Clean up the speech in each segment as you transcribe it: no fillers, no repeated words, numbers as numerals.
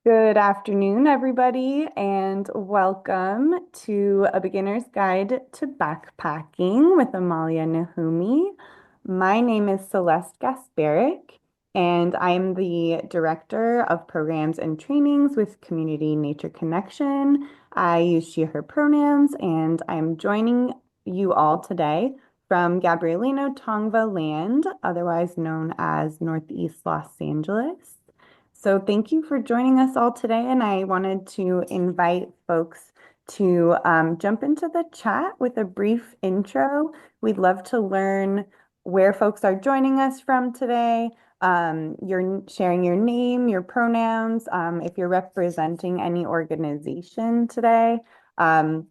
Good afternoon, everybody, and welcome to A Beginner's Guide to Backpacking with Amalia Nahumi. My name is Celeste Gasparic, and I'm the Director of Programs and Trainings with Community Nature Connection. I use she, her pronouns, and I'm joining you all today from Gabrielino Tongva Land, otherwise known as Northeast Los Angeles. So thank you for joining us all today, and I wanted to invite folks to jump into the chat with a brief intro. We'd love to learn where folks are joining us from today. You're sharing your name, your pronouns, if you're representing any organization today. And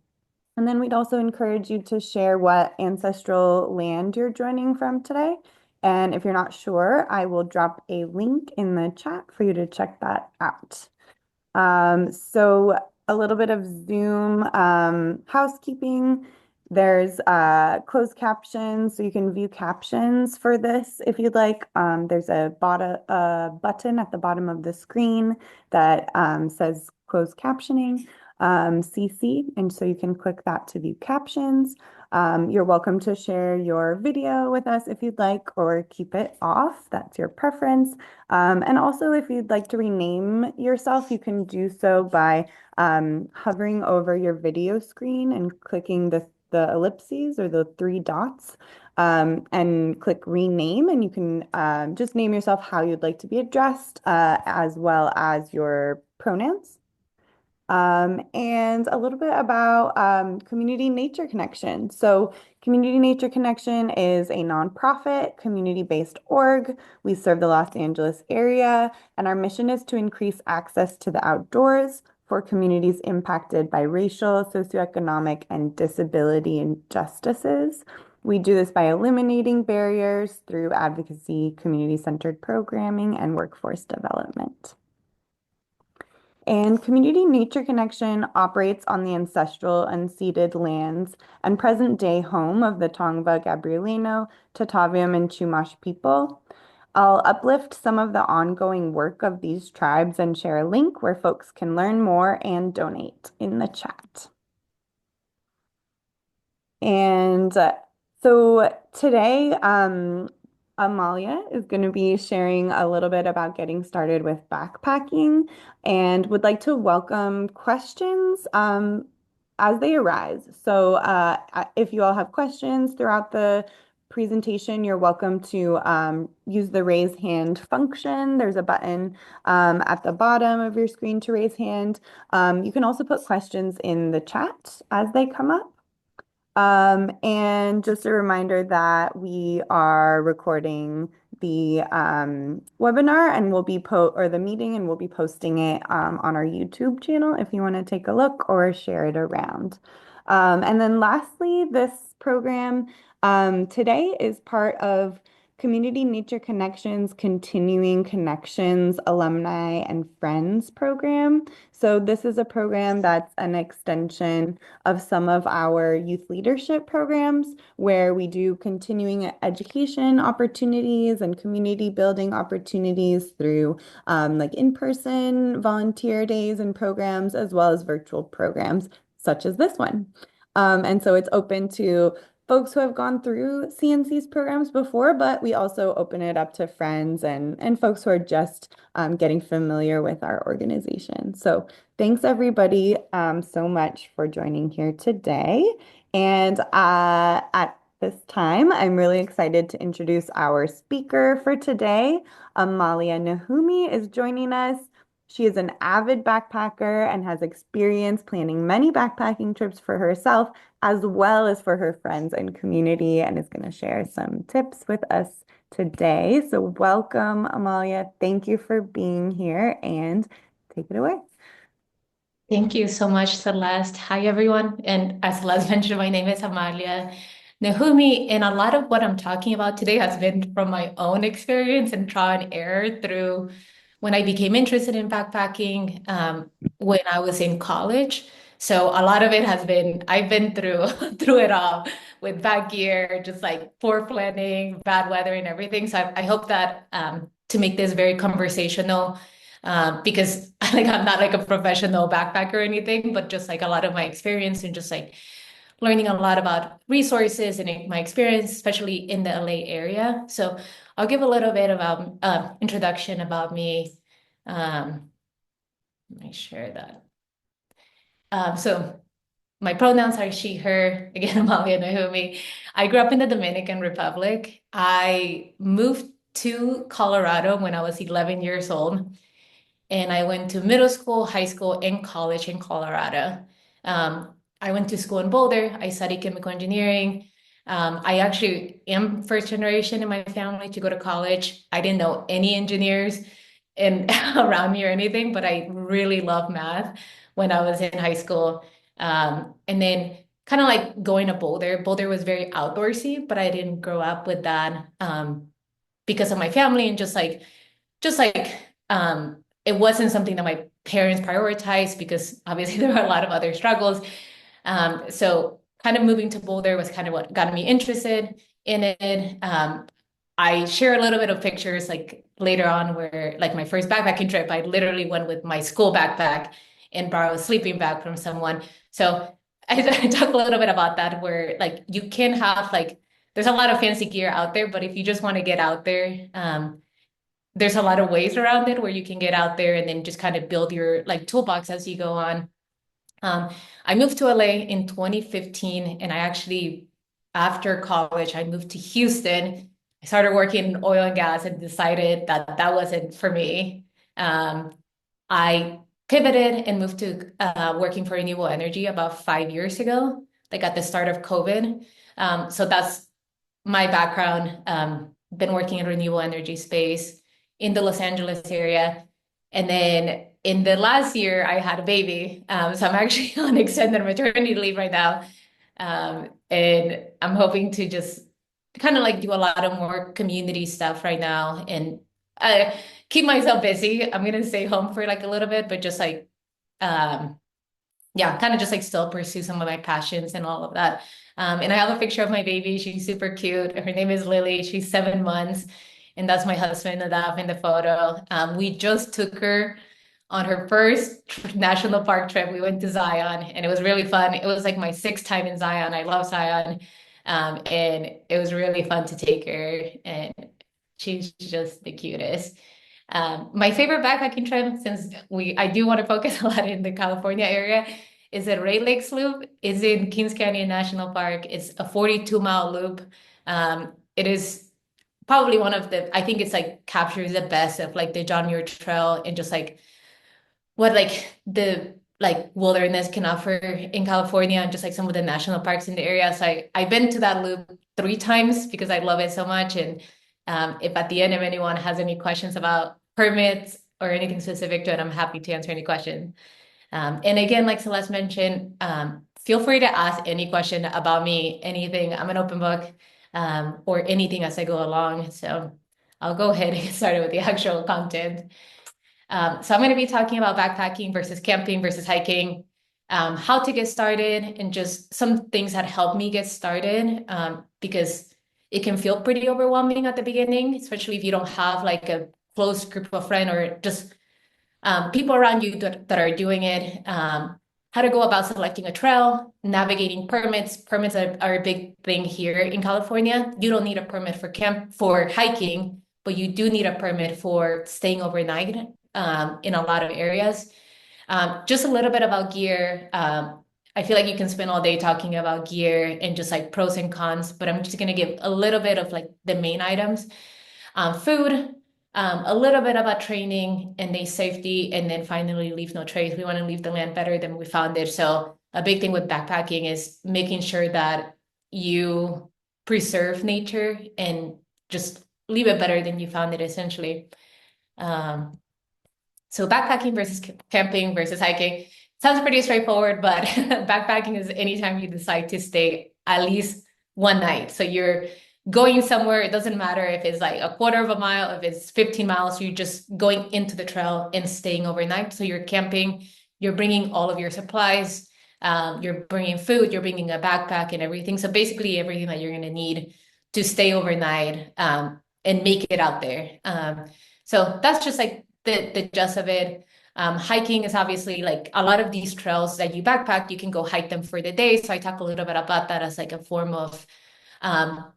then we'd also encourage you to share what ancestral land you're joining from today. And if you're not sure, I will drop a link in the chat for you to check that out. So a little bit of Zoom housekeeping. There's closed captions, so you can view captions for this if you'd like. There's a button at the bottom of the screen that says closed captioning. CC, and so you can click that to view captions. You're welcome to share your video with us if you'd like, or keep it off. That's your preference. And also, if you'd like to rename yourself, you can do so by hovering over your video screen and clicking the ellipses or the three dots and click rename, and you can just name yourself how you'd like to be addressed, as well as your pronouns. And a little bit about Community Nature Connection. So, Community Nature Connection is a nonprofit, community-based org. We serve the Los Angeles area, and our mission is to increase access to the outdoors for communities impacted by racial, socioeconomic, and disability injustices. We do this by eliminating barriers through advocacy, community-centered programming, and workforce development. And Community Nature Connection operates on the ancestral unceded lands and present-day home of the Tongva, Gabrielino, Tataviam, and Chumash people. I'll uplift some of the ongoing work of these tribes and share a link where folks can learn more and donate in the chat. And so today, Amalia is going to be sharing a little bit about getting started with backpacking and would like to welcome questions as they arise. So if you all have questions throughout the presentation, you're welcome to use the raise hand function. There's a button at the bottom of your screen to raise hand. You can also put questions in the chat as they come up. And just a reminder that we are recording the webinar and we'll be or the meeting, and we'll be posting it on our YouTube channel if you want to take a look or share it around. And then lastly, this program today is part of Community Nature Connections Continuing Connections Alumni and Friends program. So this is a program that's an extension of some of our youth leadership programs where we do continuing education opportunities and community building opportunities through like in-person volunteer days and programs, as well as virtual programs such as this one. And so it's open to folks who have gone through CNC's programs before, but we also open it up to friends and folks who are just getting familiar with our organization. So thanks everybody so much for joining here today. And at this time, I'm really excited to introduce our speaker for today. Amalia Nahumi is joining us. She is an avid backpacker and has experience planning many backpacking trips for herself as well as for her friends and community, and is going to share some tips with us today. So welcome, Amalia. Thank you for being here, and take it away. Thank you so much, Celeste. Hi, everyone. And as Celeste mentioned, my name is Amalia Nahumi, and a lot of what I'm talking about today has been from my own experience and trial and error through when I became interested in backpacking when I was in college. So a lot of it has been, I've been through through it all with bad gear, just like poor planning, bad weather and everything. So I hope that to make this very conversational, because like I'm not like a professional backpacker or anything, but just like a lot of my experience and just like learning a lot about resources and my experience, especially in the LA area. So I'll give a little bit about introduction about me. Let me share that. So my pronouns are she, her. Again, Amalia Nahumi. I grew up in the Dominican Republic. I moved to Colorado when I was 11 years old, and I went to middle school, high school, and college in Colorado. I went to school in Boulder. I studied chemical engineering. I actually am first generation in my family to go to college. I didn't know any engineers in around me or anything, but I really loved math when I was in high school. And then kind of like going to Boulder. Boulder was very outdoorsy, but I didn't grow up with that because of my family and just like it wasn't something that my parents prioritized because obviously there were a lot of other struggles. So kind of moving to Boulder was kind of what got me interested in it. I share a little bit of pictures like later on where like my first backpacking trip, I literally went with my school backpack and borrowed a sleeping bag from someone. So I talk a little bit about that where like you can have like there's a lot of fancy gear out there, but if you just want to get out there, there's a lot of ways around it where you can get out there and then just kind of build your like toolbox as you go on. Um, I moved to LA in 2015, and I actually, after college, I moved to Houston. I started working in oil and gas and decided that that wasn't for me. Um, I pivoted and moved to working for renewable energy about 5 years ago, like at the start of COVID. So that's my background, been working in renewable energy space in the Los Angeles area. And then in the last year, I had a baby. So I'm actually on extended maternity leave right now. And I'm hoping to just kind of like do a lot of more community stuff right now and keep myself busy. I'm going to stay home for like a little bit, but just like, um, yeah, kind of just like still pursue some of my passions and all of that. And I have a picture of my baby. She's super cute. Her name is Lily. She's 7 months. And that's my husband, Nadav, in the photo. We just took her on her first national park trip. We went to Zion and it was really fun. It was like my sixth time in Zion. I love Zion. And it was really fun to take her. And she's just the cutest. My favorite backpacking trip, since I do want to focus a lot in the California area, is the Ray Lakes Loop. It's in Kings Canyon National Park. It's a 42-mile loop. It is probably one of the, I think it's like captures the best of like the John Muir Trail and just like what like the like wilderness can offer in California and just like some of the national parks in the area. So I've been to that loop 3 times because I love it so much. And if at the end, if anyone has any questions about permits or anything specific to it, I'm happy to answer any questions. And again, like Celeste mentioned, feel free to ask any question about me, anything. I'm an open book, or anything as I go along. So I'll go ahead and get started with the actual content. So I'm going to be talking about backpacking versus camping versus hiking, how to get started, and just some things that helped me get started, because it can feel pretty overwhelming at the beginning, especially if you don't have like a close group of friends or just people around you that are doing it. How to go about selecting a trail, navigating permits. Permits are a big thing here in California. You don't need a permit for hiking, but you do need a permit for staying overnight in a lot of areas. Just a little bit about gear. I feel like you can spend all day talking about gear and just like pros and cons, but I'm just going to give a little bit of like the main items. Food, a little bit about training and day safety, and then finally leave no trace. We want to leave the land better than we found it. So a big thing with backpacking is making sure that you preserve nature and just leave it better than you found it, essentially. Um, so backpacking versus camping versus hiking sounds pretty straightforward, but backpacking is anytime you decide to stay at least one night. So you're going somewhere, it doesn't matter if it's like a quarter of a mile, if it's 15 miles, you're just going into the trail and staying overnight. So you're camping, you're bringing all of your supplies, you're bringing food, you're bringing a backpack and everything. So basically everything that you're going to need to stay overnight and make it out there. So that's just like the gist of it. Hiking is obviously like a lot of these trails that you backpack, you can go hike them for the day. So I talk a little bit about that as like a form of um,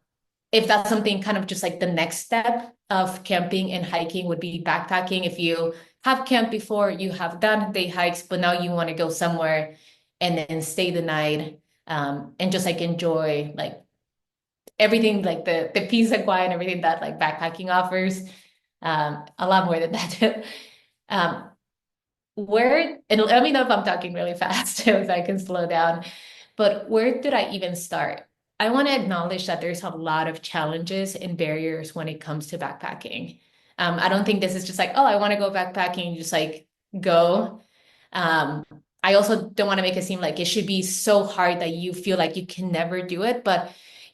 if that's something kind of just like the next step of camping and hiking would be backpacking. If you have camped before, you have done day hikes, but now you want to go somewhere and then stay the night and just like enjoy like everything, like the peace and quiet and everything that like backpacking offers. A lot more than that. um, where, and let me know if I'm talking really fast, so if I can slow down. But where did I even start? I want to acknowledge that there's a lot of challenges and barriers when it comes to backpacking. I don't think this is just like, oh, I want to go backpacking, just like go. Um, I also don't want to make it seem like it should be so hard that you feel like you can never do it, but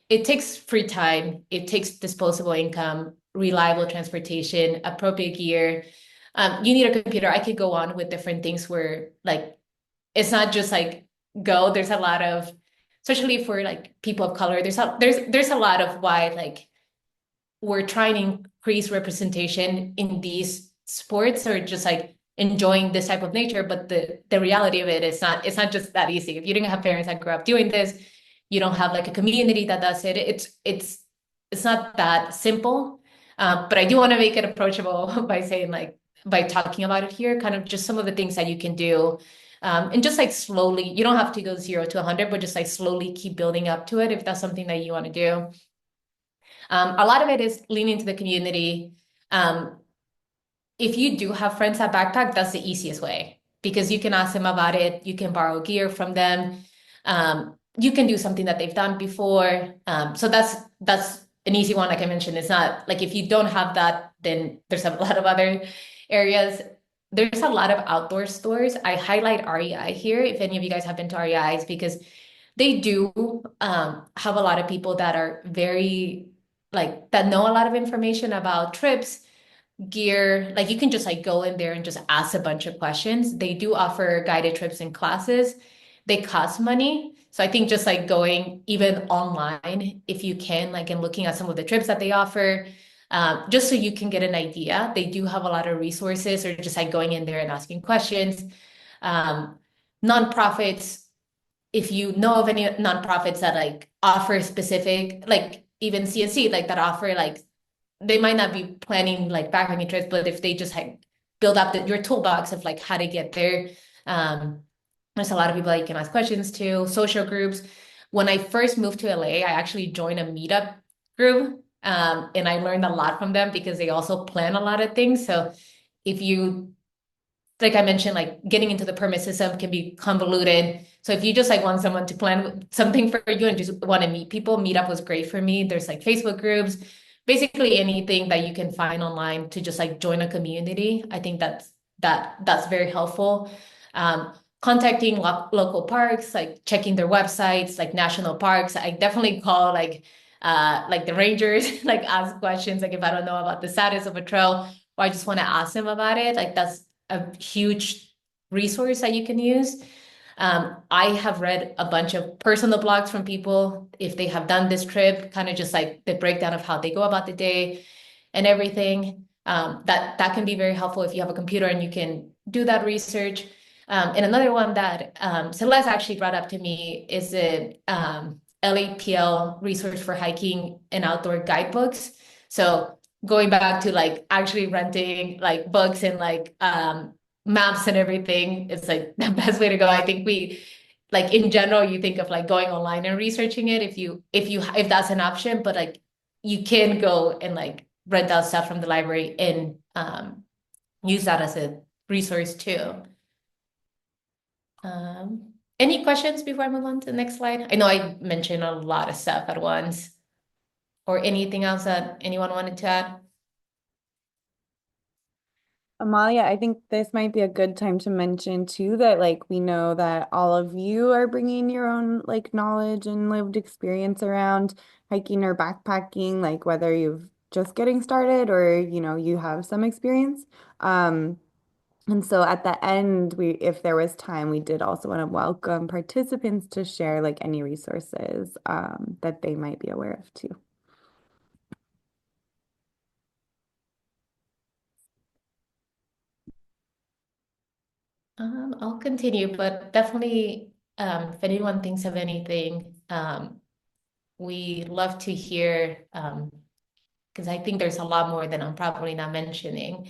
it takes free time, it takes disposable income, reliable transportation, appropriate gear. You need a computer. I could go on with different things where like it's not just like go. There's a lot of, especially for like people of color, there's a lot of why like we're trying to increase representation in these sports or just like enjoying this type of nature. But the reality of it is not just that easy. If you didn't have parents that grew up doing this, you don't have like a community that does it. It's not that simple. But I do want to make it approachable by saying like by talking about it here, kind of just some of the things that you can do. And just like slowly, you don't have to go 0 to 100, but just like slowly keep building up to it if that's something that you want to do. A lot of it is leaning to the community. Um, if you do have friends that backpack, that's the easiest way because you can ask them about it. You can borrow gear from them. You can do something that they've done before. So that's an easy one. Like I mentioned, it's not like if you don't have that, then there's a lot of other areas. There's a lot of outdoor stores. I highlight REI here if any of you guys have been to REIs because they do have a lot of people that are very like that know a lot of information about trips, gear. Like you can just like go in there and just ask a bunch of questions. They do offer guided trips and classes. They cost money. So I think just like going even online, if you can, like and looking at some of the trips that they offer, just so you can get an idea. They do have a lot of resources or just like going in there and asking questions. Um, Nonprofits, if you know of any nonprofits that like offer specific, like even CNC, like that offer like they might not be planning like backpacking trips, but if they just like build up your toolbox of like how to get there, um, there's a lot of people that you can ask questions to. Social groups. When I first moved to LA, I actually joined a meetup group, and I learned a lot from them because they also plan a lot of things. So if you like I mentioned, like getting into the permit system can be convoluted. So if you just like want someone to plan something for you and just want to meet people, Meetup was great for me. There's like Facebook groups, basically anything that you can find online to just like join a community. I think that's very helpful. Contacting local parks, like checking their websites, like national parks. I definitely call like the rangers, like ask questions, like if I don't know about the status of a trail or I just want to ask them about it. Like that's a huge resource that you can use. I have read a bunch of personal blogs from people if they have done this trip, kind of just like the breakdown of how they go about the day and everything. That can be very helpful if you have a computer and you can do that research. And another one that Celeste actually brought up to me is the LAPL resource for hiking and outdoor guidebooks. So going back to like actually renting like books and like maps and everything, it's like the best way to go. I think we like in general, you think of like going online and researching it if that's an option, but like you can go and like rent out stuff from the library and use that as a resource too. Any questions before I move on to the next slide? I know I mentioned a lot of stuff at once, or anything else that anyone wanted to add? Amalia, I think this might be a good time to mention too that like we know that all of you are bringing your own like knowledge and lived experience around hiking or backpacking, like whether you've just getting started or you have some experience. Um, and so at the end, if there was time, we did also want to welcome participants to share like any resources that they might be aware of too. I'll continue, but definitely, if anyone thinks of anything, we love to hear, because I think there's a lot more that I'm probably not mentioning.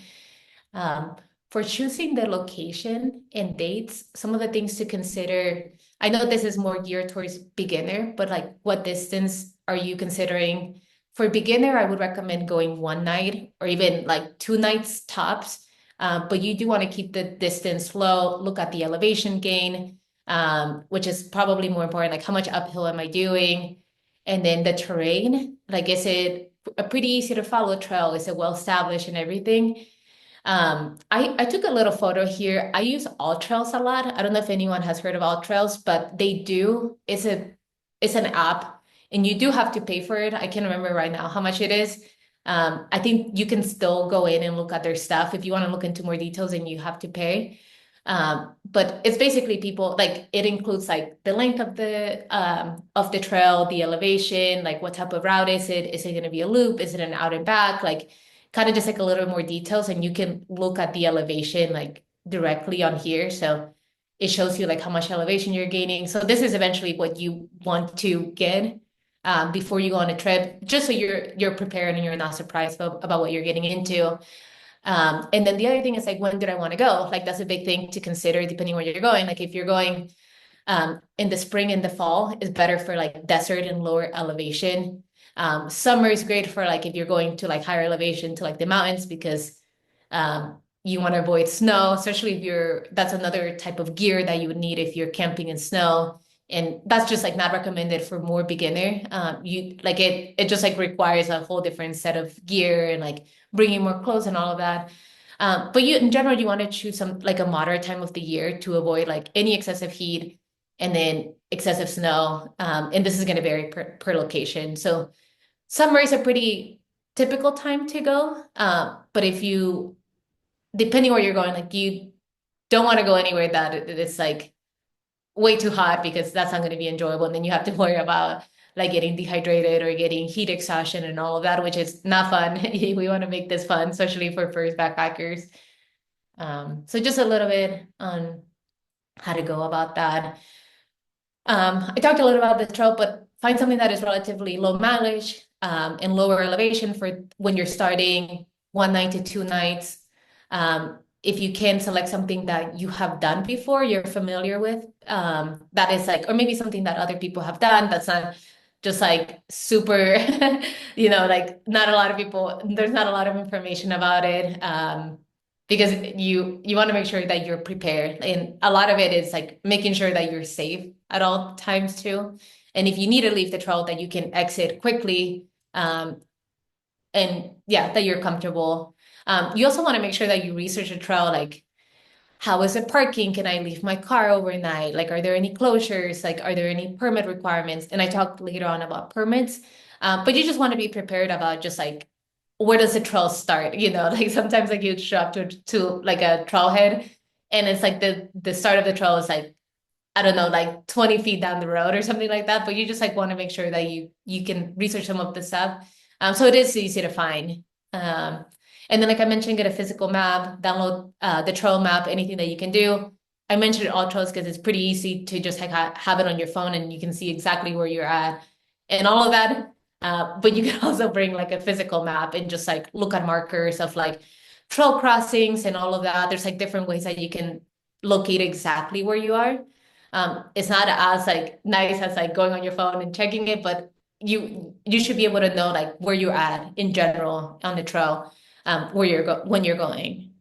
Um, for choosing the location and dates, some of the things to consider. I know this is more geared towards beginner, but like what distance are you considering? For beginner, I would recommend going one night or even like 2 nights tops. But you do want to keep the distance low, look at the elevation gain, which is probably more important. Like how much uphill am I doing? And then the terrain, like is it a pretty easy to follow trail? Is it well established and everything? I took a little photo here. I use All Trails a lot. I don't know if anyone has heard of All Trails, but they do. It's an app, and you do have to pay for it. I can't remember right now how much it is. I think you can still go in and look at their stuff. If you want to look into more details, and you have to pay. But it's basically people like it includes like the length of the trail, the elevation, like what type of route is it? Is it going to be a loop? Is it an out and back? Like kind of just like a little more details, and you can look at the elevation like directly on here. So it shows you like how much elevation you're gaining. So this is eventually what you want to get before you go on a trip, just so you're prepared and you're not surprised about what you're getting into. And then the other thing is like, when did I want to go? Like that's a big thing to consider depending where you're going. Like if you're going in the spring and the fall is better for like desert and lower elevation. Summer is great for like if you're going to like higher elevation to like the mountains because you want to avoid snow, especially if that's another type of gear that you would need if you're camping in snow. And that's just like not recommended for more beginner. You like it just like requires a whole different set of gear and like bringing more clothes and all of that. But you in general, you want to choose some like a moderate time of the year to avoid like any excessive heat and then excessive snow. And this is going to vary per location. So summer is a pretty typical time to go. But if you, depending where you're going, like you don't want to go anywhere that it's like way too hot because that's not going to be enjoyable. And then you have to worry about like getting dehydrated or getting heat exhaustion and all of that, which is not fun. We want to make this fun, especially for first backpackers. So just a little bit on how to go about that. I talked a little about the trail, but find something that is relatively low mileage and lower elevation for when you're starting 1 night to 2 nights. If you can select something that you have done before, you're familiar with, that is like, or maybe something that other people have done that's not just like super, like not a lot of people, there's not a lot of information about it. Because you want to make sure that you're prepared, and a lot of it is like making sure that you're safe at all times too, and if you need to leave the trail that you can exit quickly, and yeah, that you're comfortable. You also want to make sure that you research the trail, like how is it parking? Can I leave my car overnight? Like, are there any closures? Like, are there any permit requirements? And I talked later on about permits, but you just want to be prepared about just like where does the trail start? Like sometimes like you show up to like a trailhead, and it's like the start of the trail is like I don't know, like 20 feet down the road or something like that. But you just like want to make sure that you can research some of the stuff. So it is easy to find. Um, and then, like I mentioned, get a physical map, download the trail map, anything that you can do. I mentioned all trails because it's pretty easy to just like have it on your phone and you can see exactly where you're at and all of that. But you can also bring like a physical map and just like look at markers of like trail crossings and all of that. There's like different ways that you can locate exactly where you are. It's not as like nice as like going on your phone and checking it, but you should be able to know like where you're at in general on the trail, where when you're going.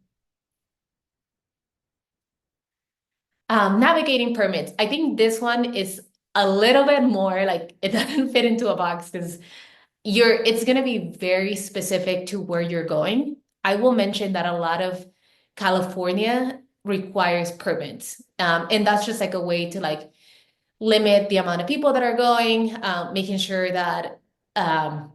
Navigating permits. I think this one is a little bit more like it doesn't fit into a box because it's going to be very specific to where you're going. I will mention that a lot of California requires permits. And that's just like a way to like limit the amount of people that are going, making sure that um,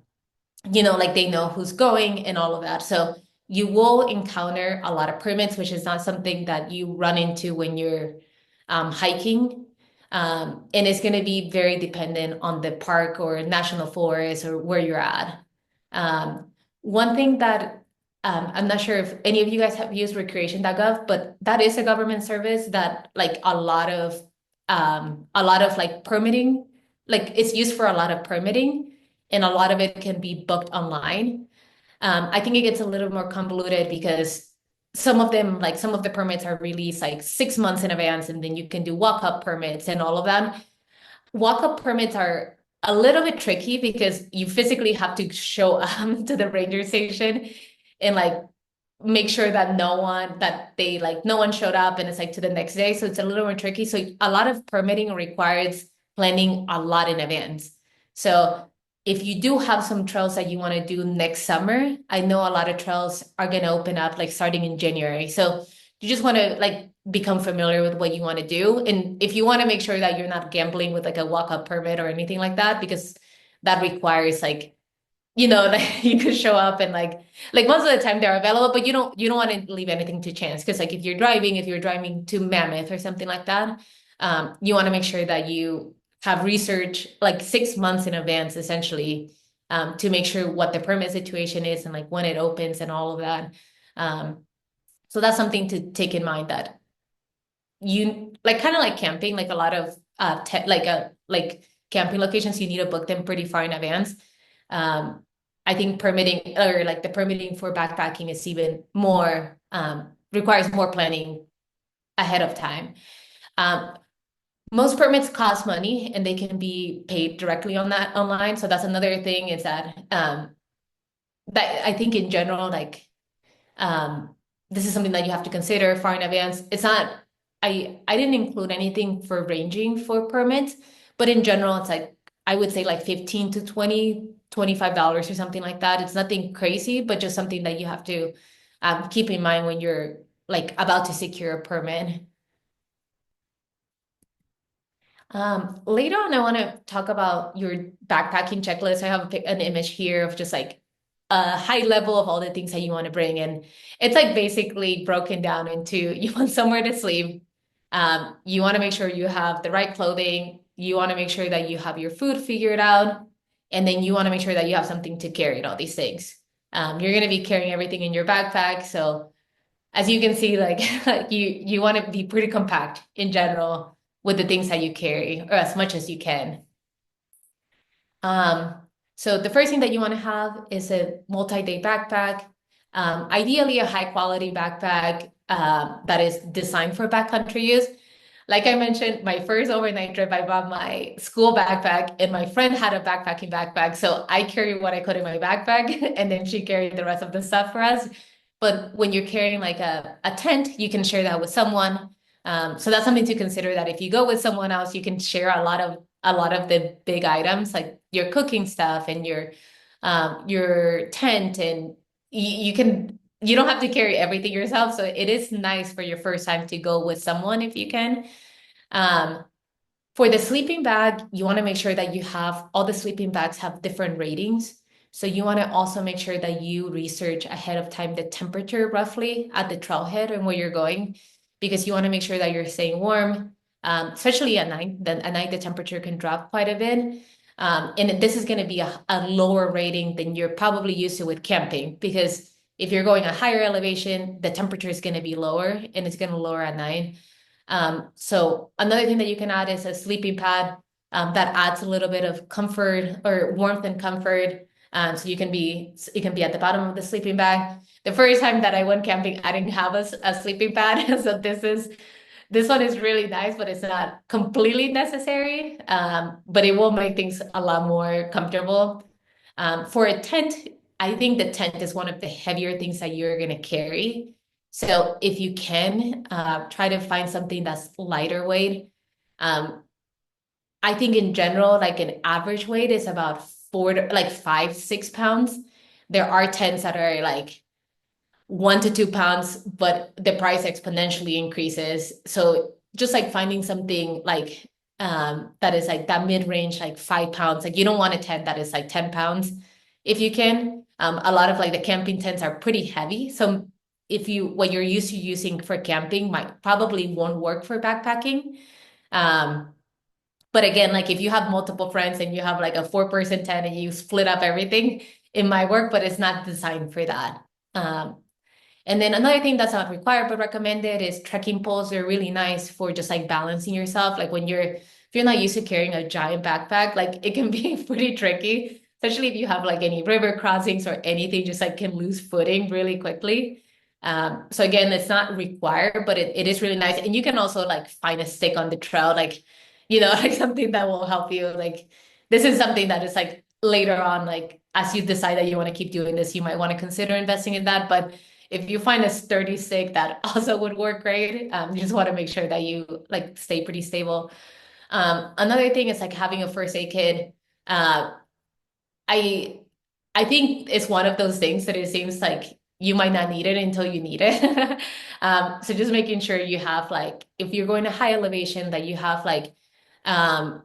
like they know who's going and all of that. So you will encounter a lot of permits, which is not something that you run into when you're hiking. And it's going to be very dependent on the park or national forest or where you're at. Um, One thing that I'm not sure if any of you guys have used recreation.gov, but that is a government service that like a lot of like permitting, like it's used for a lot of permitting, and a lot of it can be booked online. I think it gets a little more convoluted because some of them, like some of the permits are released like 6 months in advance, and then you can do walk-up permits and all of that. Walk-up permits are a little bit tricky because you physically have to show up to the ranger station and like make sure that no one showed up and it's like to the next day. So it's a little more tricky. So a lot of permitting requires planning a lot in advance. So if you do have some trails that you want to do next summer, I know a lot of trails are going to open up like starting in January. So you just want to like become familiar with what you want to do. And if you want to make sure that you're not gambling with like a walk-up permit or anything like that, because that requires like like you could show up and like most of the time they're available, but you don't want to leave anything to chance because like if you're driving to Mammoth or something like that, you want to make sure that you have research like 6 months in advance essentially, to make sure what the permit situation is and like when it opens and all of that. So that's something to take in mind that you like kind of like camping, like a lot of like camping locations, you need to book them pretty far in advance. I think permitting or like the permitting for backpacking is even more requires more planning ahead of time. Um, Most permits cost money and they can be paid directly on that online. So that's another thing is that I think in general, like um, this is something that you have to consider far in advance. It's not, I didn't include anything for ranging for permits, but in general, it's like, I would say like 15 to 20, $25 or something like that. It's nothing crazy, but just something that you have to keep in mind when you're like about to secure a permit. Later on, I want to talk about your backpacking checklist. I have an image here of just like a high level of all the things that you want to bring. And it's like basically broken down into you want somewhere to sleep. You want to make sure you have the right clothing. You want to make sure that you have your food figured out. And then you want to make sure that you have something to carry and all these things. You're going to be carrying everything in your backpack. So as you can see, like like you want to be pretty compact in general with the things that you carry, or as much as you can. Um, so the first thing that you want to have is a multi-day backpack, ideally a high quality backpack that is designed for backcountry use. Like I mentioned, my first overnight trip, I bought my school backpack, and my friend had a backpacking backpack. So I carried what I could in my backpack, and then she carried the rest of the stuff for us. But when you're carrying like a tent, you can share that with someone. So that's something to consider that if you go with someone else, you can share a lot of the big items like your cooking stuff and your tent, and you don't have to carry everything yourself. So it is nice for your first time to go with someone if you can. Um, for the sleeping bag, you want to make sure that you have all the sleeping bags have different ratings. So you want to also make sure that you research ahead of time the temperature roughly at the trailhead and where you're going, because you want to make sure that you're staying warm, especially at night. Then at night the temperature can drop quite a bit. And this is going to be a lower rating than you're probably used to with camping, because if you're going a higher elevation, the temperature is going to be lower and it's going to lower at night. So another thing that you can add is a sleeping pad that adds a little bit of comfort or warmth and comfort. So it can be at the bottom of the sleeping bag. The first time that I went camping, I didn't have a sleeping pad. So this one is really nice, but it's not completely necessary. But it will make things a lot more comfortable. For a tent, I think the tent is one of the heavier things that you're going to carry. So if you can, try to find something that's lighter weight. Um, I think in general, like an average weight is about like 5, 6 pounds. There are tents that are like 1 to 2 pounds, but the price exponentially increases. So just like finding something like that is like that mid-range, like 5 pounds. Like you don't want a tent that is like 10 pounds if you can. A lot of like the camping tents are pretty heavy. So if you what you're used to using for camping might probably won't work for backpacking. Um, but again, like if you have multiple friends and you have like a 4-person tent and you split up everything, it might work, but it's not designed for that. Um, and then another thing that's not required but recommended is trekking poles. They're really nice for just like balancing yourself. Like if you're not used to carrying a giant backpack, like it can be pretty tricky, especially if you have like any river crossings or anything, just like can lose footing really quickly. So again, it's not required, but it is really nice. And you can also like find a stick on the trail, like, like something that will help you. Like this is something that is like later on, like as you decide that you want to keep doing this, you might want to consider investing in that. But if you find a sturdy stick, that also would work great. You just want to make sure that you like stay pretty stable. Another thing is like having a first aid kit. Uh, I I think it's one of those things that it seems like you might not need it until you need it. So just making sure you have like if you're going to high elevation um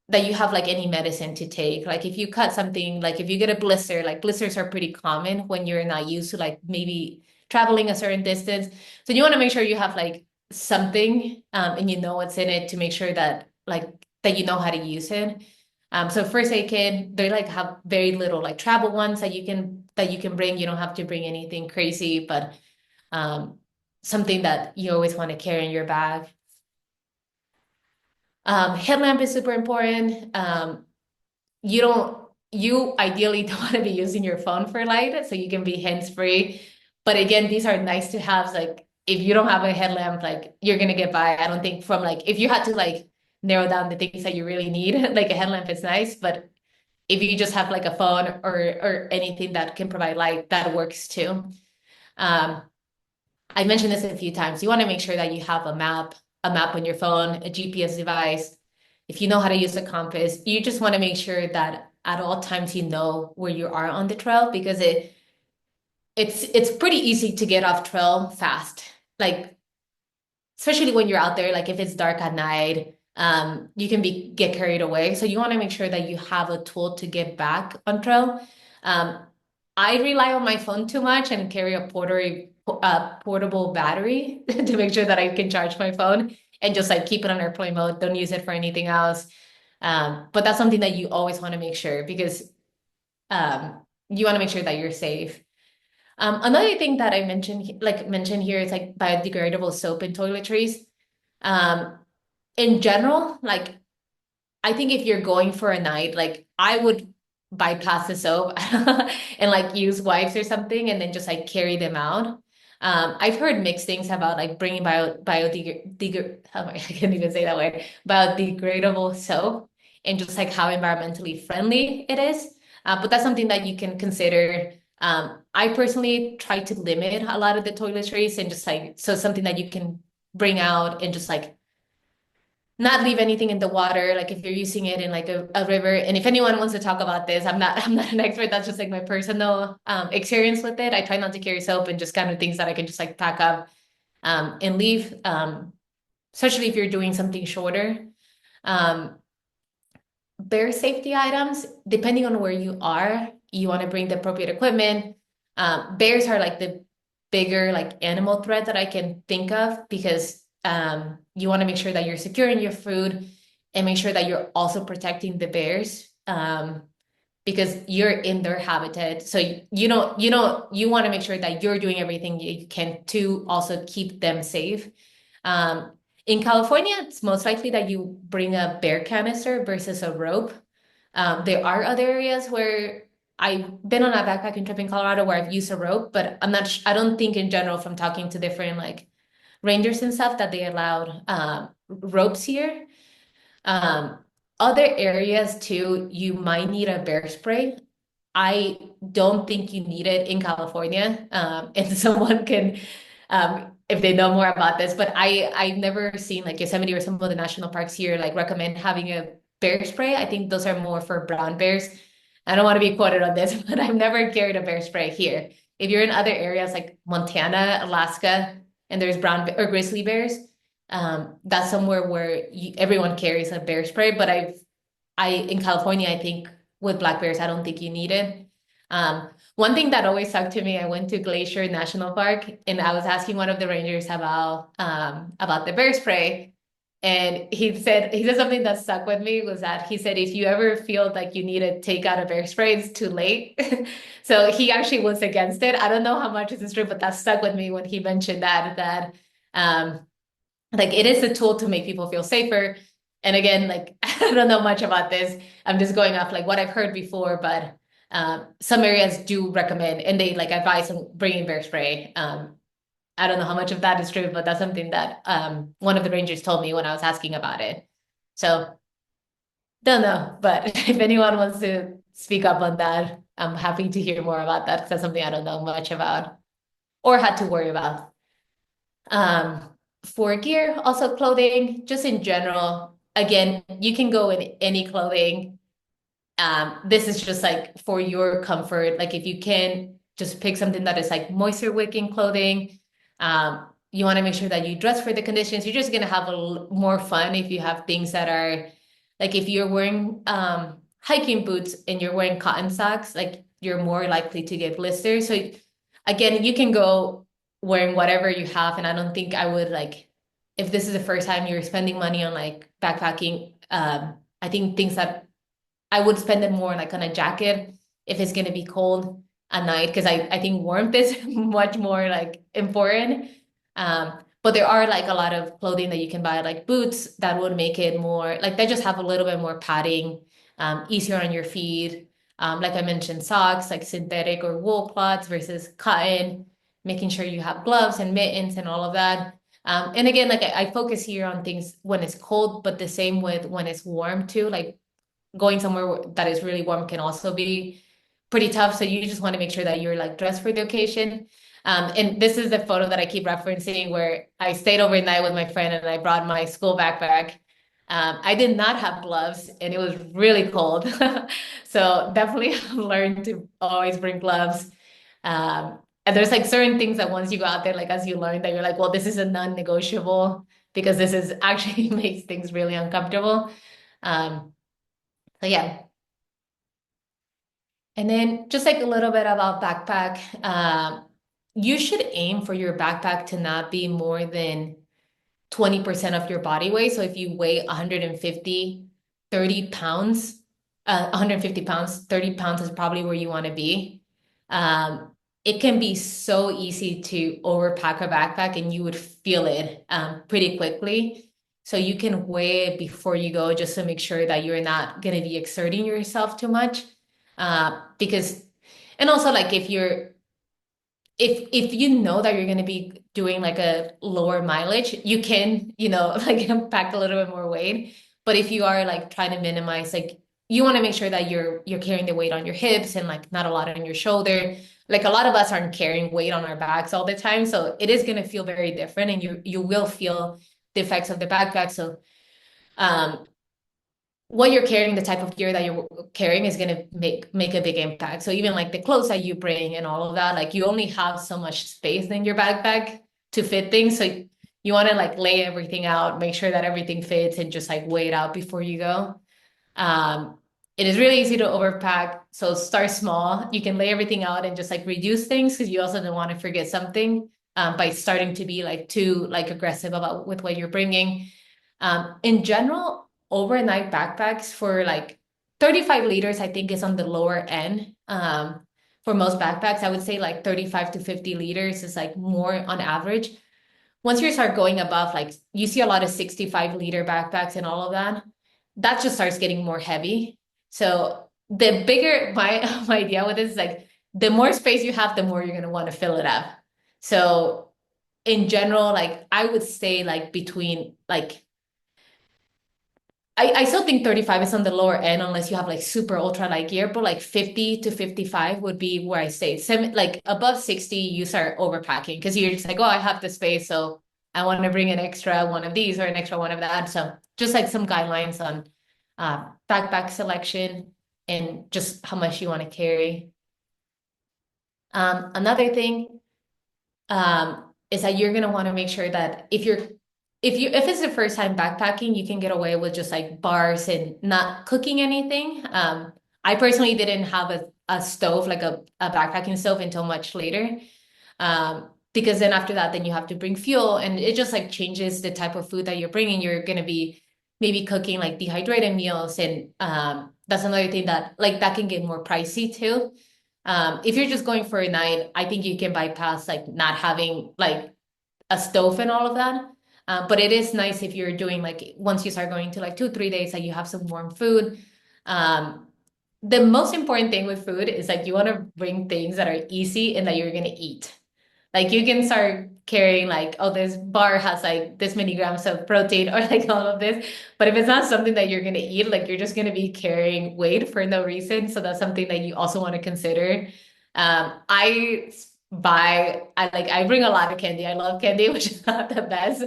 that you have like any medicine to take. Like if you cut something, like if you get a blister, like blisters are pretty common when you're not used to like maybe traveling a certain distance. So you want to make sure you have like something and you know what's in it to make sure that that you know how to use it. So first aid kit, they like have very little like travel ones that you can bring. You don't have to bring anything crazy, but um, something that you always want to carry in your bag. Headlamp is super important. You don't you ideally don't want to be using your phone for light, so you can be hands-free. But again, these are nice to have. Like if you don't have a headlamp, like you're gonna get by. I don't think from like if you had to like narrow down the things that you really need, like a headlamp is nice, but if you just have like a phone or anything that can provide light, that works too. Um, I mentioned this a few times. You want to make sure that you have a map on your phone, a GPS device. If you know how to use a compass, you just want to make sure that at all times you know where you are on the trail because it's pretty easy to get off trail fast. Like especially when you're out there, like if it's dark at night, you can get carried away. So you want to make sure that you have a tool to get back on trail. Um, I rely on my phone too much and carry a portable battery to make sure that I can charge my phone and just like keep it on airplane mode. Don't use it for anything else. But that's something that you always want to make sure because you want to make sure that you're safe. Another thing that I mentioned here is like biodegradable soap and toiletries. Um, in general, like I think if you're going for a night, like I would bypass the soap and like use wipes or something and then just like carry them out. I've heard mixed things about like bringing I can't even say that word, biodegradable soap and just like how environmentally friendly it is. But that's something that you can consider. I personally try to limit a lot of the toiletries and just like so something that you can bring out and just like not leave anything in the water, like if you're using it in like a river. And if anyone wants to talk about this, I'm not an expert. That's just like my personal experience with it. I try not to carry soap and just kind of things that I can just like pack up and leave, especially if you're doing something shorter. Um, Bear safety items, depending on where you are, you want to bring the appropriate equipment. Bears are like the bigger like animal threat that I can think of because you want to make sure that you're securing your food and make sure that you're also protecting the bears because you're in their habitat. So you want to make sure that you're doing everything you can to also keep them safe. Um, in California, it's most likely that you bring a bear canister versus a rope. There are other areas where I've been on a backpacking trip in Colorado where I've used a rope, but I don't think in general from talking to different like rangers and stuff that they allowed ropes here. Um, Other areas too, you might need a bear spray. I don't think you need it in California. And someone can, if they know more about this, but I've never seen like Yosemite or some of the national parks here like recommend having a bear spray. I think those are more for brown bears. I don't want to be quoted on this, but I've never carried a bear spray here. If you're in other areas like Montana, Alaska, and there's or grizzly bears, that's somewhere where everyone carries a bear spray. But in California, I think with black bears, I don't think you need it. One thing that always stuck to me, I went to Glacier National Park and I was asking one of the rangers about the bear spray. And he said something that stuck with me was that he said, if you ever feel like you need to take out a bear spray, it's too late. So he actually was against it. I don't know how much is true, but that stuck with me when he mentioned um, like it is a tool to make people feel safer. And again, like I don't know much about this. I'm just going off like what I've heard before, but some areas do recommend and they like advise on bringing bear spray. I don't know how much of that is true, but that's something that one of the rangers told me when I was asking about it. So don't know, but if anyone wants to speak up on that, I'm happy to hear more about that because that's something I don't know much about or had to worry about. Um, for gear, also clothing, just in general, again, you can go in any clothing. This is just like for your comfort. Like if you can just pick something that is like moisture wicking clothing. You want to make sure that you dress for the conditions. You're just gonna have more fun if you have things that are like if you're wearing hiking boots and you're wearing cotton socks, like you're more likely to get blisters. So again, you can go wearing whatever you have, and I don't think I would like if this is the first time you're spending money on like backpacking. I think things that I would spend it more like on a jacket if it's gonna be cold at night because I think warmth is much more like important. But there are like a lot of clothing that you can buy, like boots that would make it more like they just have a little bit more padding, easier on your feet. Like I mentioned, socks, like synthetic or wool cloths versus cotton, making sure you have gloves and mittens and all of that. And again, like I focus here on things when it's cold, but the same with when it's warm too. Like going somewhere that is really warm can also be pretty tough. So you just want to make sure that you're like dressed for the occasion. And this is the photo that I keep referencing where I stayed overnight with my friend and I brought my school backpack. I did not have gloves and it was really cold. So definitely learn to always bring gloves. And there's like certain things that once you go out there, like as you learn that you're like, well, this is a non-negotiable because this is actually makes things really uncomfortable. Um, so yeah. And then just like a little bit about backpack, you should aim for your backpack to not be more than 20% of your body weight. So if you weigh 150, 30 pounds, 150 pounds, 30 pounds is probably where you want to be. Um, it can be so easy to overpack a backpack and you would feel it pretty quickly. So you can weigh it before you go just to make sure that you're not going to be exerting yourself too much. Because, and also like if you know that you're going to be doing like a lower mileage, you can, like pack a little bit more weight. But if you are like trying to minimize, like you want to make sure that you're carrying the weight on your hips and like not a lot on your shoulder. Like a lot of us aren't carrying weight on our backs all the time, so it is going to feel very different, and you will feel the effects of the backpack. So um, what you're carrying, the type of gear that you're carrying is going to make a big impact. So even like the clothes that you bring and all of that, like you only have so much space in your backpack to fit things. So you want to like lay everything out, make sure that everything fits and just like weigh it out before you go. Um, it is really easy to overpack. So start small. You can lay everything out and just like reduce things because you also don't want to forget something by starting to be like too like aggressive about with what you're bringing. In general, overnight backpacks for like 35 liters, I think is on the lower end. For most backpacks, I would say like 35 to 50 liters is like more on average. Once you start going above, like you see a lot of 65-liter backpacks and all of that, that just starts getting more heavy. So the bigger my idea with this is like the more space you have, the more you're gonna want to fill it up. So in general, like I would say like between like I still think 35 is on the lower end unless you have like super ultra light gear, but like 50 to 55 would be where I stay. Like above 60, you start overpacking because you're just like, oh, I have the space, so I want to bring an extra one of these or an extra one of that. So just like some guidelines on backpack selection and just how much you want to carry. Another thing is that you're gonna want to make sure that if it's the first time backpacking, you can get away with just like bars and not cooking anything. I personally didn't have a stove, like a backpacking stove until much later. because then after that, then you have to bring fuel, and it just like changes the type of food that you're bringing. You're going to be maybe cooking like dehydrated meals, and that's another thing that like that can get more pricey too. If you're just going for a night, I think you can bypass like not having like a stove and all of that. But it is nice if you're doing like once you start going to like 2, 3 days that you have some warm food. Um, the most important thing with food is like you want to bring things that are easy and that you're gonna eat. Like you can start carrying like, oh, this bar has like this many grams of protein or like all of this. But if it's not something that you're gonna eat, like you're just gonna be carrying weight for no reason. So that's something that you also want to consider. I bring a lot of candy. I love candy, which is not the best.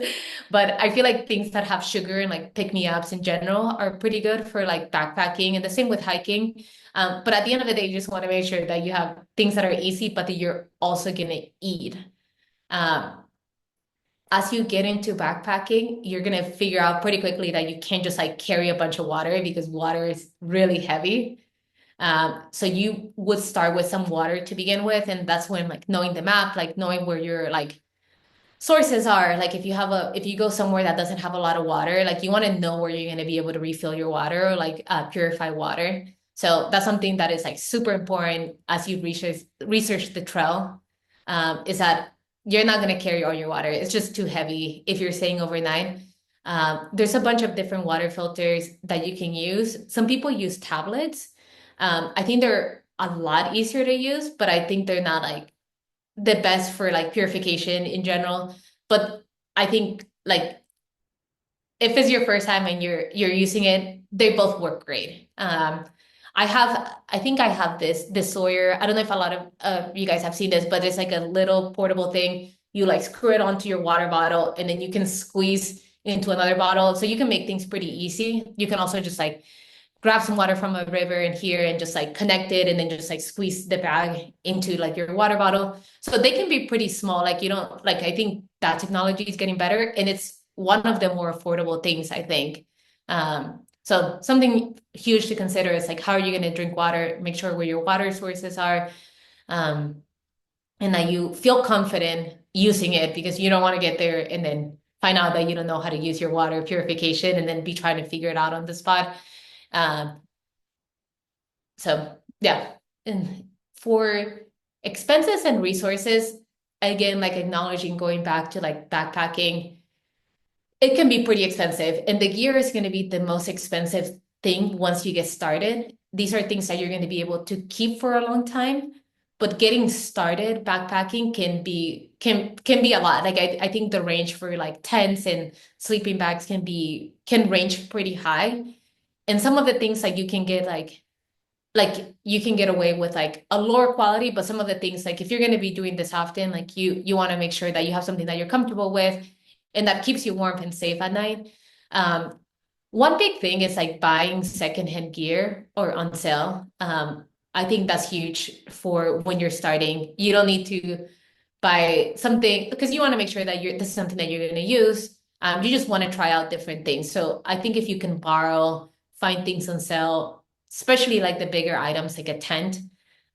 But I feel like things that have sugar and like pick me ups in general are pretty good for like backpacking, and the same with hiking. But at the end of the day, you just want to make sure that you have things that are easy, but that you're also gonna eat. Um, as you get into backpacking, you're gonna figure out pretty quickly that you can't just like carry a bunch of water because water is really heavy. So you would start with some water to begin with, and that's when like knowing the map, like knowing where your like sources are. Like if you go somewhere that doesn't have a lot of water, like you want to know where you're going to be able to refill your water or like purify water. So that's something that is like super important as you research the trail. Is that you're not going to carry all your water. It's just too heavy if you're staying overnight. There's a bunch of different water filters that you can use. Some people use tablets. I think they're a lot easier to use, but I think they're not like the best for like purification in general. But I think like if it's your first time and you're using it, they both work great. I think I have this Sawyer. I don't know if a lot of you guys have seen this, but it's like a little portable thing. You like screw it onto your water bottle, and then you can squeeze into another bottle. So you can make things pretty easy. You can also just like grab some water from a river in here and just like connect it and then just like squeeze the bag into like your water bottle. So they can be pretty small. Like you don't like I think that technology is getting better, and it's one of the more affordable things, I think. So something huge to consider is like how are you going to drink water? Make sure where your water sources are, um, and that you feel confident using it, because you don't want to get there and then find out that you don't know how to use your water purification and then be trying to figure it out on the spot. Um, so yeah, and for expenses and resources, again, like acknowledging going back to like backpacking, it can be pretty expensive, and the gear is going to be the most expensive thing once you get started. These are things that you're going to be able to keep for a long time, but getting started backpacking can be a lot. Like I think the range for like tents and sleeping bags can range pretty high. And some of the things that you can get like you can get away with like a lower quality, but some of the things like if you're going to be doing this often, like you want to make sure that you have something that you're comfortable with and that keeps you warm and safe at night. um One big thing is like buying secondhand gear or on sale. I think that's huge for when you're starting. You don't need to buy something because you want to make sure that this is something that you're going to use. You just want to try out different things. So I think if you can borrow, find things on sale, especially like the bigger items like a tent,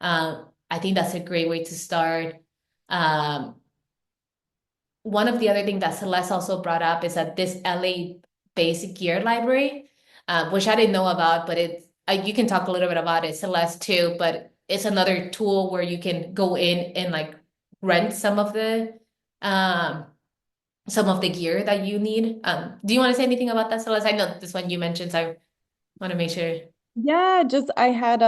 I think that's a great way to start. Um, One of the other things that Celeste also brought up is that this LA basic gear library, which I didn't know about, but you can talk a little bit about it, Celeste too, but it's another tool where you can go in and like rent um some of the gear that you need. Do you want to say anything about that, Celeste? I know this one you mentioned, so I want to make sure. Yeah, just I had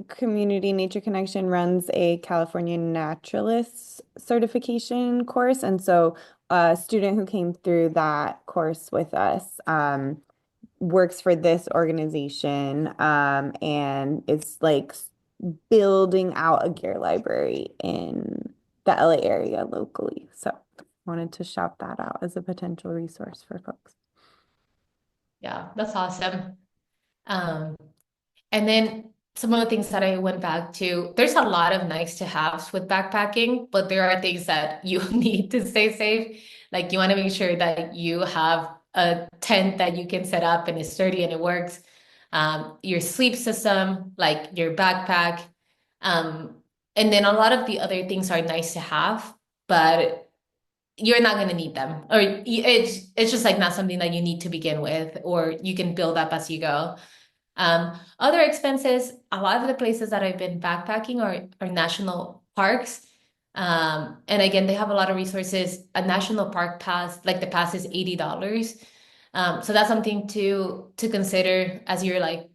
Community Nature Connection runs a California Naturalist certification course, and so a student who came through that course with us works for this organization and it's like building out a gear library in the LA area locally. So wanted to shout that out as a potential resource for folks. Yeah, that's awesome. Um, And then some of the things that I went back to, there's a lot of nice to haves with backpacking, but there are things that you need to stay safe. Like you want to make sure that you have a tent that you can set up and it's sturdy and it works. Your sleep system, like your backpack. Um, And then a lot of the other things are nice to have, but you're not going to need them, or it's just like not something that you need to begin with, or you can build up as you go. Other expenses, a lot of the places that I've been backpacking are national parks. And again, they have a lot of resources. A national park pass, like the pass is $80. So that's something to consider as you're like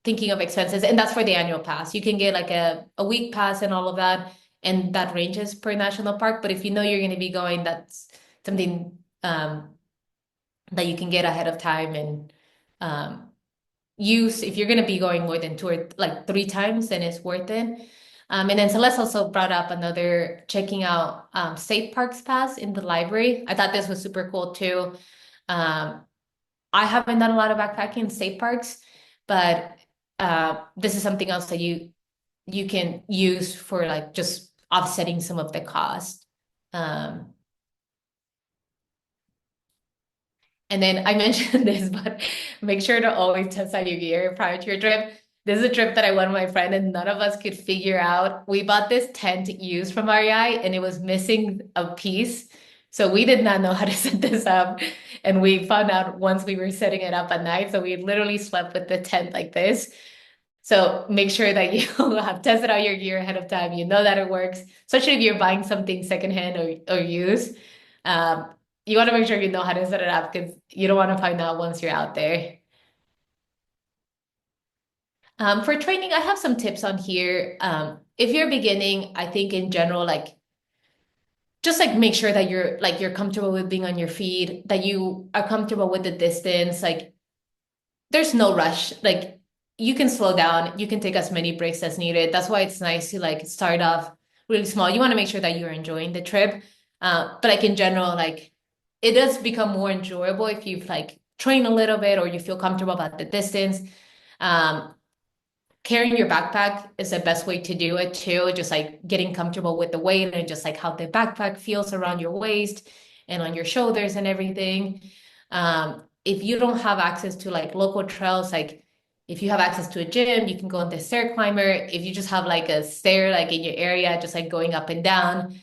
thinking of expenses. And that's for the annual pass. You can get like a week pass and all of that, and that ranges per national park. But if you know you're going to be going, that's something that you can get ahead of time and use if you're going to be going more than two or like three times, then it's worth it. And then Celeste also brought up another checking out state parks pass in the library. I thought this was super cool too. Um, I haven't done a lot of backpacking in state parks, but this is something else that you can use for like just offsetting some of the cost. Um, And then I mentioned this, but make sure to always test out your gear prior to your trip. This is a trip that I went with my friend, and none of us could figure out. We bought this tent used from REI, and it was missing a piece. So we did not know how to set this up. And we found out once we were setting it up at night. So we literally slept with the tent like this. So make sure that you have tested out your gear ahead of time. You know that it works, especially if you're buying something secondhand or used. Um, you want to make sure you know how to set it up because you don't want to find out once you're out there. For training, I have some tips on here. If you're beginning, I think in general, like just like make sure that you're comfortable with being on your feet, that you are comfortable with the distance. Like there's no rush. Like you can slow down, you can take as many breaks as needed. That's why it's nice to like start off really small. You want to make sure that you're enjoying the trip. But like in general, like it does become more enjoyable if you've like trained a little bit or you feel comfortable about the distance. Um, Carrying your backpack is the best way to do it too. Just like getting comfortable with the weight and just like how the backpack feels around your waist and on your shoulders and everything. If you don't have access to like local trails, like if you have access to a gym, you can go on the stair climber. If you just have like a stair like in your area, just like going up and down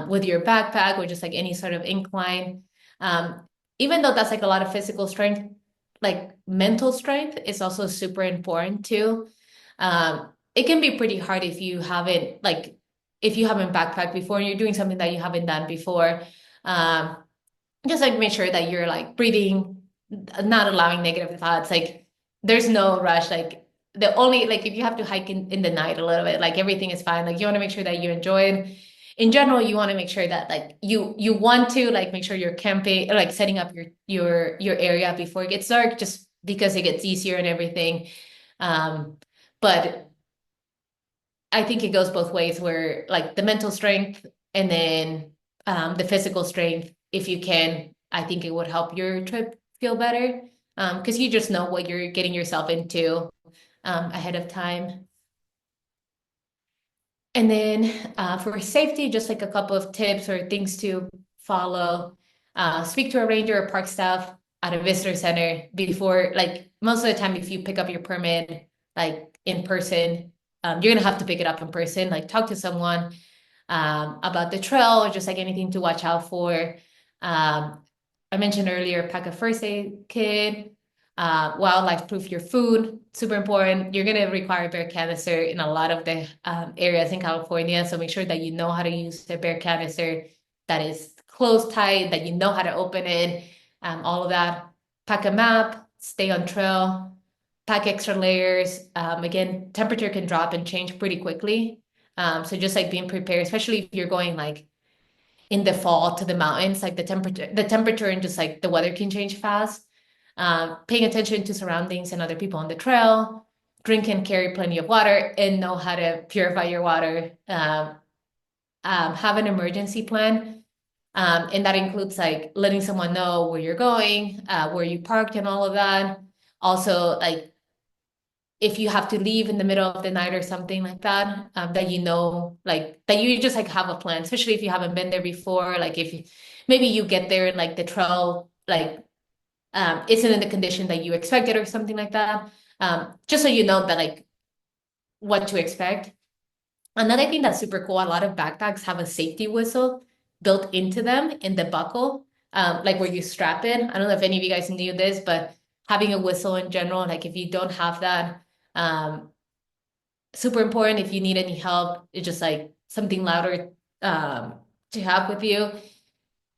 with your backpack or just like any sort of incline. Um, Even though that's like a lot of physical strength, like mental strength is also super important too. It can be pretty hard if you haven't backpacked before and you're doing something that you haven't done before. Um, just like make sure that you're like breathing, not allowing negative thoughts. Like there's no rush. Like the only like if you have to hike in the night a little bit, like everything is fine. Like you want to make sure that you enjoy it. In general, you want to make sure that like you want to like make sure you're camping, like setting up your area before it gets dark, just because it gets easier and everything. But I think it goes both ways where like the mental strength and then the physical strength, if you can, I think it would help your trip feel better because you just know what you're getting yourself into ahead of time. And then for safety, just like a couple of tips or things to follow. Speak to a ranger or park staff at a visitor center before, like most of the time, if you pick up your permit like in person, you're gonna have to pick it up in person. Like talk to someone about the trail or just like anything to watch out for. I mentioned earlier, pack a first aid kit, wildlife proof your food, super important. You're going to require a bear canister in a lot of the areas in California. So make sure that you know how to use the bear canister that is closed tight, that you know how to open it, all of that. Pack a map, stay on trail, pack extra layers. Again, temperature can drop and change pretty quickly. So just like being prepared, especially if you're going like in the fall to the mountains, like the temperature and just like the weather can change fast. Paying attention to surroundings and other people on the trail, drink and carry plenty of water, and know how to purify your water. Have an emergency plan. And that includes like letting someone know where you're going, where you parked, and all of that. Also, like if you have to leave in the middle of the night or something like that, that you know, like that you just like have a plan, especially if you haven't been there before. Like if maybe you get there and like the trail like isn't in the condition that you expected or something like that. Just so you know that like what to expect. Another thing that's super cool, a lot of backpacks have a safety whistle built into them in the buckle, like where you strap it. I don't know if any of you guys knew this, but having a whistle in general, like if you don't have that, um, super important. If you need any help, it's just like something louder um, to have with you.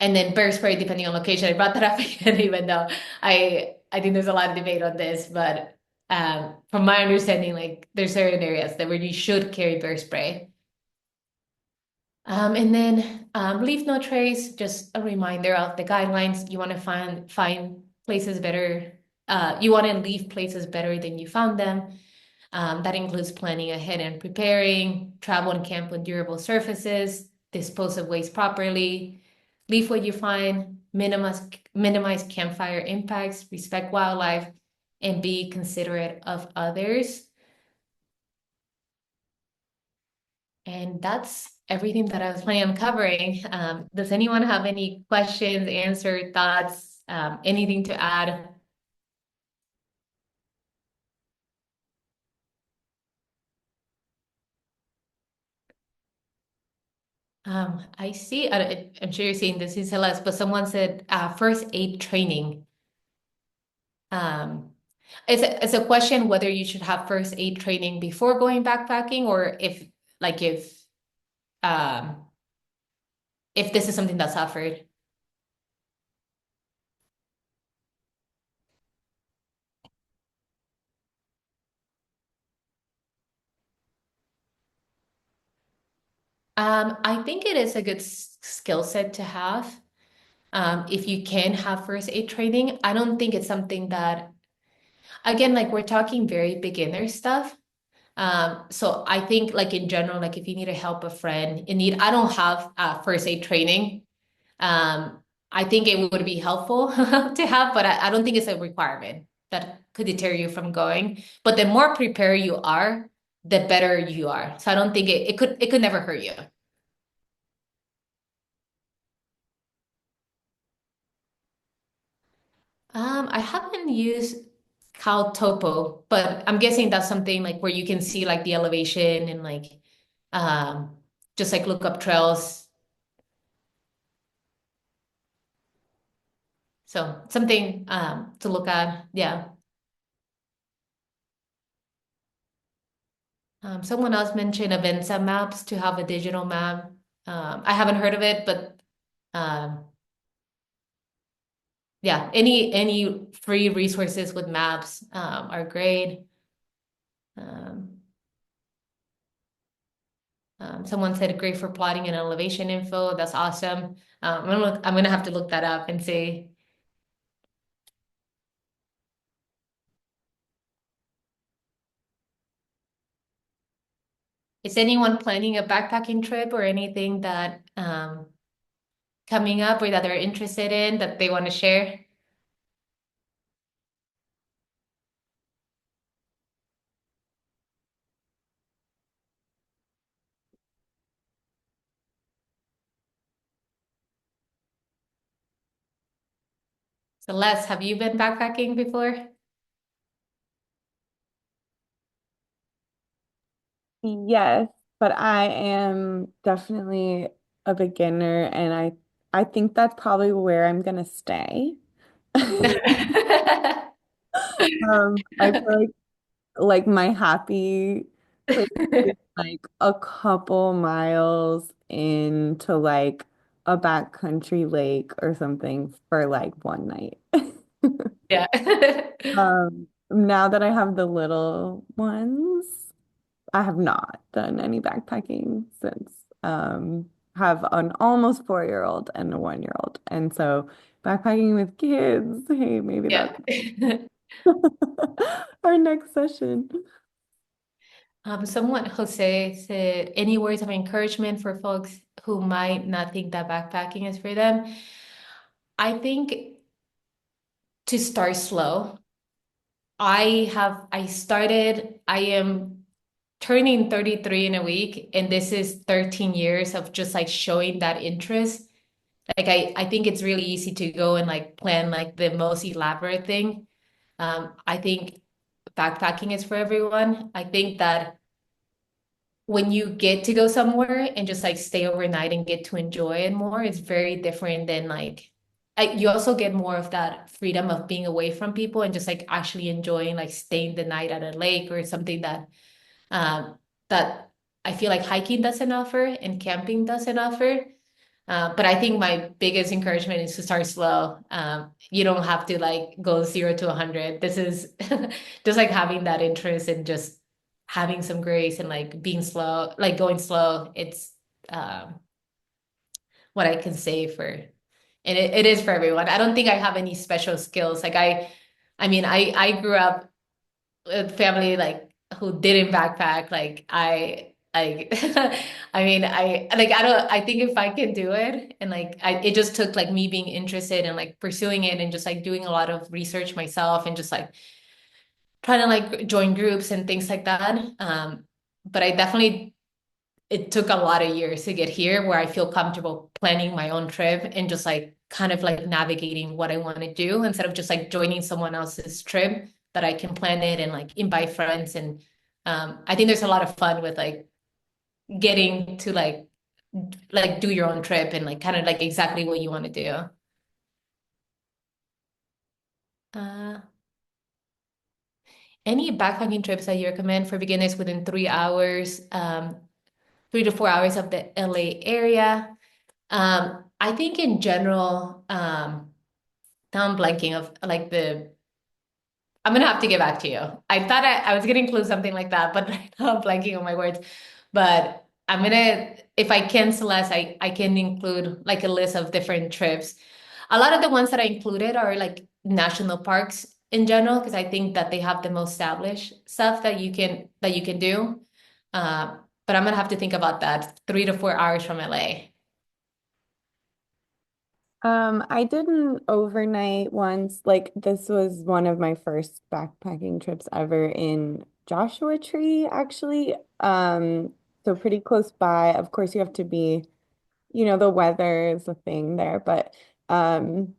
And then bear spray, depending on location. I brought that up again, even though I think there's a lot of debate on this, but from my understanding, like there's certain areas that where you should carry bear spray. And then leave no trace, just a reminder of the guidelines. You want to find places better. You want to leave places better than you found them. That includes planning ahead and preparing, travel and camp on durable surfaces, dispose of waste properly, leave what you find, minimize campfire impacts, respect wildlife, and be considerate of others. And that's everything that I was planning on covering. Does anyone have any questions, answer, thoughts, anything to add? I see, I'm sure you're seeing this is Celeste, but someone said first aid training. Um, it's a question whether you should have first aid training before going backpacking or like um, if this is something that's offered. I think it is a good skill set to have. If you can have first aid training, I don't think it's something that, again, like we're talking very beginner stuff. So I think like in general, like if you need to help a friend in need, I don't have first aid training. Um, I think it would be helpful to have, but I don't think it's a requirement that could deter you from going. But the more prepared you are, the better you are. So I don't think it could never hurt you. I haven't used Cal Topo, but I'm guessing that's something like where you can see like the elevation and like um just like look up trails. So something to look at. Yeah. Someone else mentioned Avenza Maps to have a digital map. I haven't heard of it, but um yeah, any free resources with maps are great. Um, Someone said great for plotting and elevation info. That's awesome. I'm gonna have to look that up and see. Is anyone planning a backpacking trip or anything that coming up or that they're interested in that they want to share? Celeste, have you been backpacking before? Yes, but I am definitely a beginner and I think that's probably where I'm gonna stay. I feel like my happy place is like a couple miles into like a backcountry lake or something for like one night. Yeah. Now that I have the little ones, I have not done any backpacking since have an almost 4-year-old and a 1-year-old. And so backpacking with kids, hey, maybe Yeah. that's our next session. Someone, Jose, said, any words of encouragement for folks who might not think that backpacking is for them? I think to start slow. I am turning 33 in a week, and this is 13 years of just like showing that interest. Like I think it's really easy to go and like plan like the most elaborate thing. I think backpacking is for everyone. I think that when you get to go somewhere and just like stay overnight and get to enjoy it more, it's very different than like you also get more of that freedom of being away from people and just like actually enjoying like staying the night at a lake or something um that I feel like hiking doesn't offer and camping doesn't offer. But I think my biggest encouragement is to start slow. You don't have to like go 0 to 100. This is just like having that interest and just having some grace and like being slow, like going slow. It's um, what I can say for, and it is for everyone. I don't think I have any special skills. I mean, I grew up family like who didn't backpack like I I mean I don't I think if I can do it and like it just took like me being interested and like pursuing it and just like doing a lot of research myself and just like trying to like join groups and things like that. But I definitely it took a lot of years to get here where I feel comfortable planning my own trip and just like kind of like navigating what I want to do instead of just like joining someone else's trip that I can plan it and like invite friends. And I think there's a lot of fun with like getting to like do your own trip and like kind of like exactly what you want to do. Uh, any backpacking trips that you recommend for beginners within 3 hours, 3 to 4 hours of the LA area? I think in general, now I'm blanking of like I'm gonna have to get back to you. I thought I was gonna include something like that, but right now I'm blanking on my words. But I'm gonna, if I can, Celeste, I can include like a list of different trips. A lot of the ones that I included are like national parks in general, because I think that they have the most established stuff that you can do. But I'm gonna have to think about that. 3 to 4 hours from LA. I did an overnight once. Like this was one of my first backpacking trips ever in Joshua Tree, actually. So pretty close by. Of course, you have to be, the weather is a thing there, but um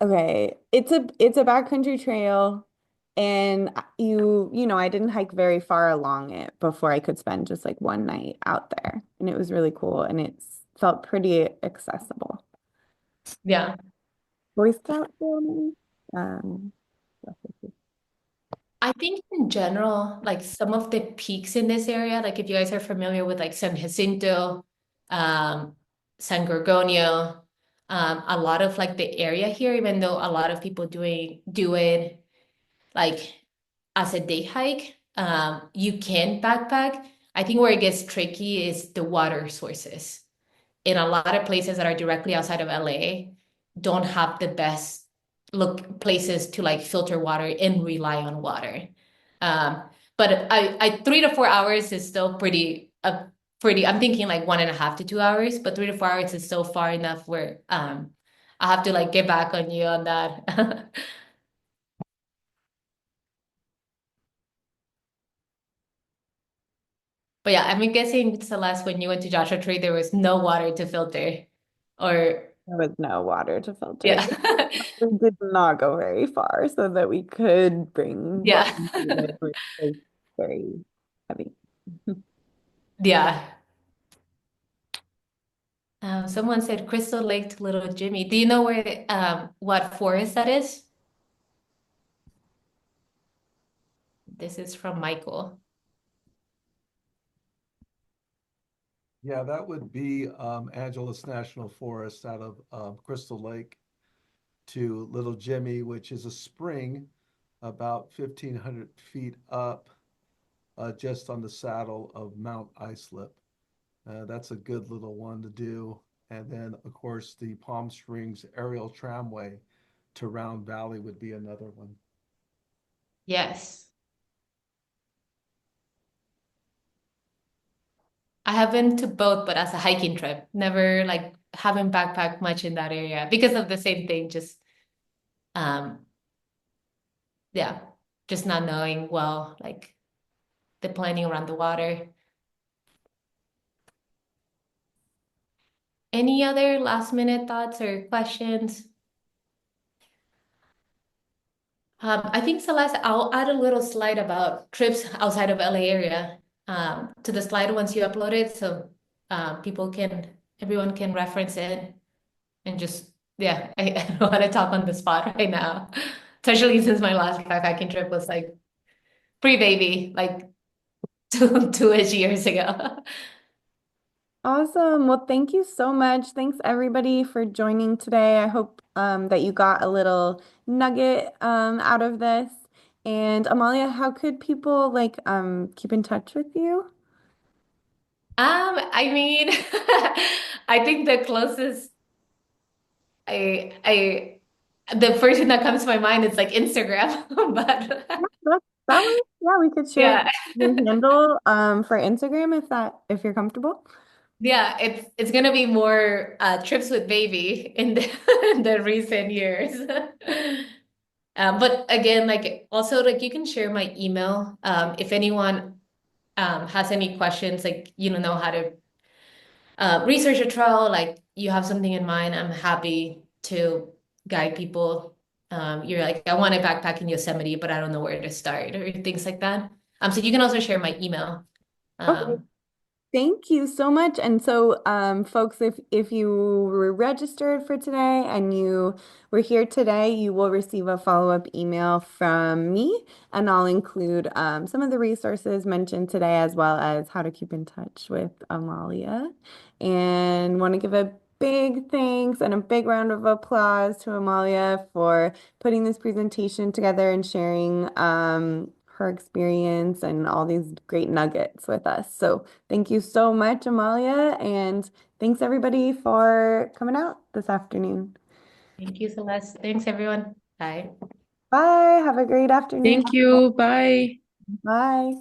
okay. It's a backcountry trail and I didn't hike very far along it before I could spend just like one night out there. And it was really cool and it felt pretty accessible. Yeah. Boy Scout family. Um, I think in general, like some of the peaks in this area, like if you guys are familiar with like San Jacinto, um, San Gorgonio, a lot of like the area here, even though a lot of people do it like as a day hike, you can backpack. I think where it gets tricky is the water sources in a lot of places that are directly outside of LA don't have the best look places to like filter water and rely on water. Um, but I 3 to 4 hours is still pretty. I'm thinking like 1.5 to 2 hours, but 3 to 4 hours is still far enough where I have to like get back on you on that. But yeah, I'm guessing Celeste, when you went to Joshua Tree, there was no water to filter, or there was no water to filter. yeah, We did not go very far so that we could bring what yeah, we needed, which was very heavy. yeah. Someone said Crystal Lake to Little Jimmy. Do you know where what forest that is? This is from Michael. Yeah, that would be Angeles National Forest out of Crystal Lake to Little Jimmy, which is a spring about 1,500 feet up, just on the saddle of Mount Islip. That's a good little one to do. And then, of course, the Palm Springs aerial tramway to Round Valley would be another one. Yes. I have been to both, but as a hiking trip. Never like haven't backpacked much in that area because of the same thing, just um yeah, just not knowing well like the planning around the water. Any other last minute thoughts or questions? I think Celeste, I'll add a little slide about trips outside of LA area to the slide once you upload it, so everyone can reference it and just yeah. I don't want to talk on the spot right now, especially since my last backpacking trip was like pre-baby, like two-ish years ago. Awesome. Well, thank you so much. Thanks everybody for joining today. I hope that you got a little nugget out of this. And Amalia, how could people keep in touch with you? I mean, I think the closest I the first thing that comes to my mind is like Instagram, but That way, yeah, we could share yeah, your handle for Instagram if you're comfortable. yeah, it's gonna be more trips with baby in the in the recent years. But again, like also like you can share my email if anyone has any questions, like you don't know how to research a trail, like you have something in mind, I'm happy to guide people. You're like, I want to backpack in Yosemite, but I don't know where to start or things like that. So you can also share my email. Okay. Um, Thank you so much. And so, folks, if you were registered for today and you were here today, you will receive a follow-up email from me, and I'll include some of the resources mentioned today, as well as how to keep in touch with Amalia. And want to give a big thanks and a big round of applause to Amalia for putting this presentation together and sharing her experience and all these great nuggets with us. So. Thank you so much, Amalia, and thanks everybody for coming out this afternoon. Thank you, Celeste. Thanks, everyone. Bye. Bye. Have a great afternoon. Thank you. Bye. Bye.